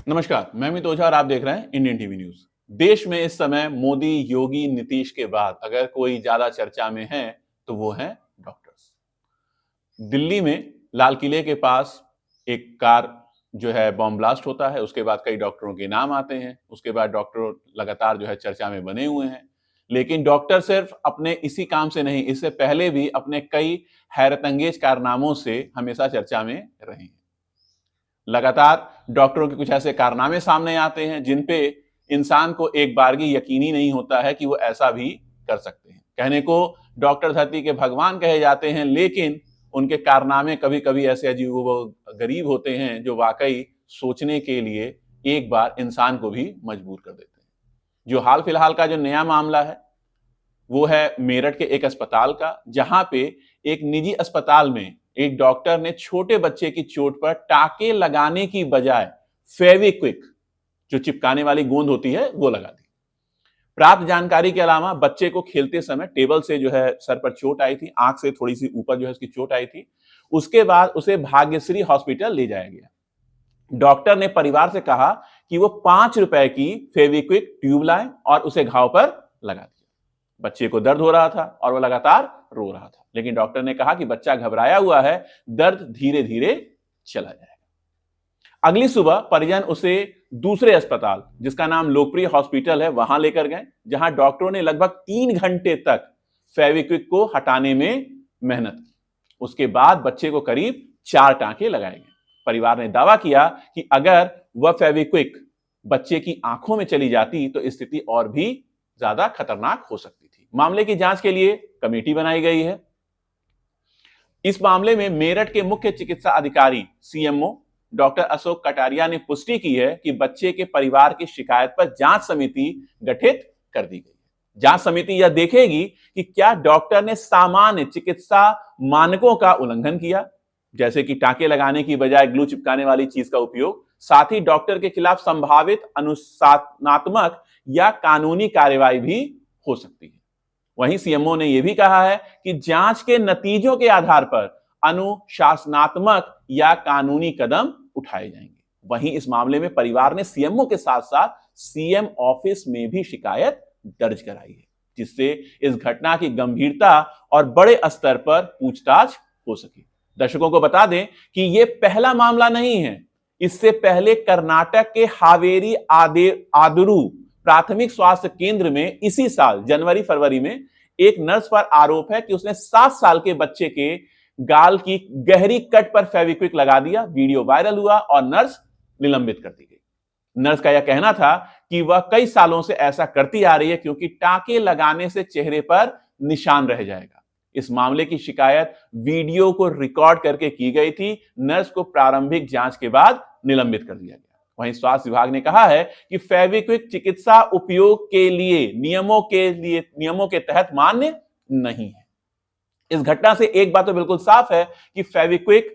नमस्कार, मैं अमित ओझा और आप देख रहे हैं इंडियन टीवी न्यूज। देश में इस समय मोदी, योगी, नीतीश के बाद अगर कोई ज्यादा चर्चा में है तो वो है डॉक्टर्स। दिल्ली में लाल किले के पास एक कार जो है बॉम्ब ब्लास्ट होता है, उसके बाद कई डॉक्टरों के नाम आते हैं, उसके बाद डॉक्टर लगातार जो है चर्चा में बने हुए हैं। लेकिन डॉक्टर सिर्फ अपने इसी काम से नहीं, इससे पहले भी अपने कई हैरतअंगेज कारनामों से हमेशा चर्चा में रहे हैं। लगातार डॉक्टरों के कुछ ऐसे कारनामे सामने आते हैं जिन पे इंसान को एक बारगी यकीन ही नहीं होता है कि वो ऐसा भी कर सकते हैं। कहने को डॉक्टर धरती के भगवान कहे जाते हैं, लेकिन उनके कारनामे कभी कभी ऐसे अजीबोगरीब होते हैं जो वाकई सोचने के लिए एक बार इंसान को भी मजबूर कर देते हैं। जो हाल फिलहाल का जो नया मामला है वो है मेरठ के एक अस्पताल का, जहां पे एक निजी अस्पताल में एक डॉक्टर ने छोटे बच्चे की चोट पर टाके लगाने की बजाय फेविक्विक, जो चिपकाने वाली गोंद होती है, वो लगा दी। प्राप्त जानकारी के अलावा बच्चे को खेलते समय टेबल से जो है सर पर चोट आई थी, आंख से थोड़ी सी ऊपर जो है उसकी चोट आई थी। उसके बाद उसे भाग्यश्री हॉस्पिटल ले जाया गया। डॉक्टर ने परिवार से कहा कि वो 5 रुपए की फेविक्विक ट्यूब लाए और उसे घाव पर लगा दिया। बच्चे को दर्द हो रहा था और वो लगातार रो रहा था, लेकिन डॉक्टर ने कहा कि बच्चा घबराया हुआ है, दर्द धीरे धीरे चला जाएगा। अगली सुबह परिजन उसे दूसरे अस्पताल, जिसका नाम लोकप्रिय हॉस्पिटल है, वहां लेकर गए, जहां डॉक्टरों ने लगभग 3 घंटे तक फेविक्विक को हटाने में मेहनत की। उसके बाद बच्चे को करीब 4 टांके लगाए गए। परिवार ने दावा किया कि अगर वह फेविक्विक बच्चे की आंखों में चली जाती तो स्थिति और भी ज्यादा खतरनाक हो सकती थी। मामले की जांच के लिए कमेटी बनाई गई है। इस मामले में मेरठ के मुख्य चिकित्सा अधिकारी सीएमओ डॉक्टर अशोक कटारिया ने पुष्टि की है कि बच्चे के परिवार की शिकायत पर जांच समिति गठित कर दी गई है। जांच समिति यह देखेगी कि क्या डॉक्टर ने सामान्य चिकित्सा मानकों का उल्लंघन किया, जैसे कि टाके लगाने की बजाय ग्लू चिपकाने वाली चीज का उपयोग। साथ ही डॉक्टर के खिलाफ संभावित अनुशासनात्मक या कानूनी कार्रवाई भी हो सकती है। वहीं सीएमओ ने यह भी कहा है कि जांच के नतीजों के आधार पर अनुशासनात्मक या कानूनी कदम उठाए जाएंगे। वहीं इस मामले में परिवार ने सीएमओ के साथ साथ सीएम ऑफिस में भी शिकायत दर्ज कराई है, जिससे इस घटना की गंभीरता और बड़े स्तर पर पूछताछ हो सके। दर्शकों को बता दें कि यह पहला मामला नहीं है। इससे पहले कर्नाटक के हावेरी आदुरु प्राथमिक स्वास्थ्य केंद्र में इसी साल जनवरी फरवरी में एक नर्स पर आरोप है कि उसने 7 साल के बच्चे के गाल की गहरी कट पर फेविक्विक लगा दिया। वीडियो वायरल हुआ और नर्स निलंबित कर दी गई। नर्स का यह कहना था कि वह कई सालों से ऐसा करती आ रही है क्योंकि टाके लगाने से चेहरे पर निशान रह जाएगा। इस मामले की शिकायत वीडियो को रिकॉर्ड करके की गई थी। नर्स को प्रारंभिक जांच के बाद निलंबित कर दिया गया। वहीं स्वास्थ्य विभाग ने कहा है कि फेविक्विक चिकित्सा उपयोग के लिए नियमों के तहत मान्य नहीं है। इस घटना से एक बात तो बिल्कुल साफ है कि फेविक्विक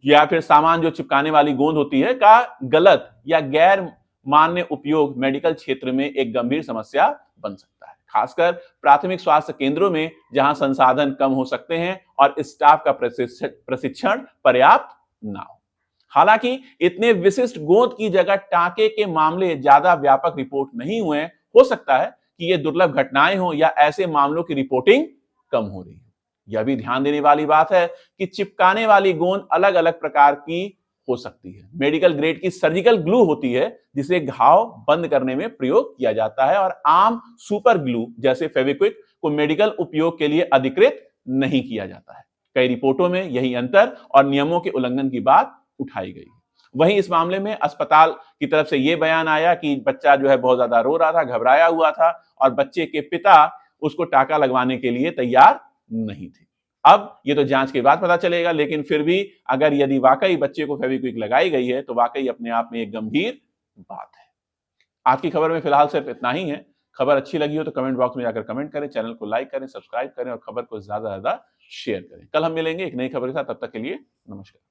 या फिर सामान जो चिपकाने वाली गोंद होती है का गलत या गैर मान्य उपयोग मेडिकल क्षेत्र में एक गंभीर समस्या बन सकता है, खासकर प्राथमिक स्वास्थ्य केंद्रों में जहां संसाधन कम हो सकते हैं और स्टाफ का प्रशिक्षण पर्याप्त ना हो। हालांकि इतने विशिष्ट गोंद की जगह टाके के मामले ज्यादा व्यापक रिपोर्ट नहीं हुए। हो सकता है कि ये दुर्लभ घटनाएं हो या ऐसे मामलों की रिपोर्टिंग कम हो रही है। यह भी ध्यान देने वाली बात है कि चिपकाने वाली गोंद अलग अलग प्रकार की हो सकती है। मेडिकल ग्रेड की सर्जिकल ग्लू होती है जिसे घाव बंद करने में प्रयोग किया जाता है, और आम सुपर ग्लू जैसे फेविक्विक को मेडिकल उपयोग के लिए अधिकृत नहीं किया जाता है। कई रिपोर्टों में यही अंतर और नियमों के उल्लंघन की बात उठाई गई। वहीं इस मामले में अस्पताल की तरफ से यह बयान आया कि बच्चा जो है बहुत ज्यादा रो रहा था, घबराया हुआ था, और बच्चे के पिता उसको टाका लगवाने के लिए तैयार नहीं थे। अब ये तो जांच के बाद पता चलेगा, लेकिन फिर भी अगर यदि वाकई बच्चे को फेविक्विक लगाई गई है तो वाकई अपने आप में एक गंभीर बात है। आज की खबर में फिलहाल सिर्फ इतना ही है। खबर अच्छी लगी हो तो कमेंट बॉक्स में जाकर कमेंट करें, चैनल को लाइक करें, सब्सक्राइब करें और खबर को ज्यादा से ज्यादा शेयर करें। कल हम मिलेंगे एक नई खबर के साथ। तब तक के लिए नमस्कार।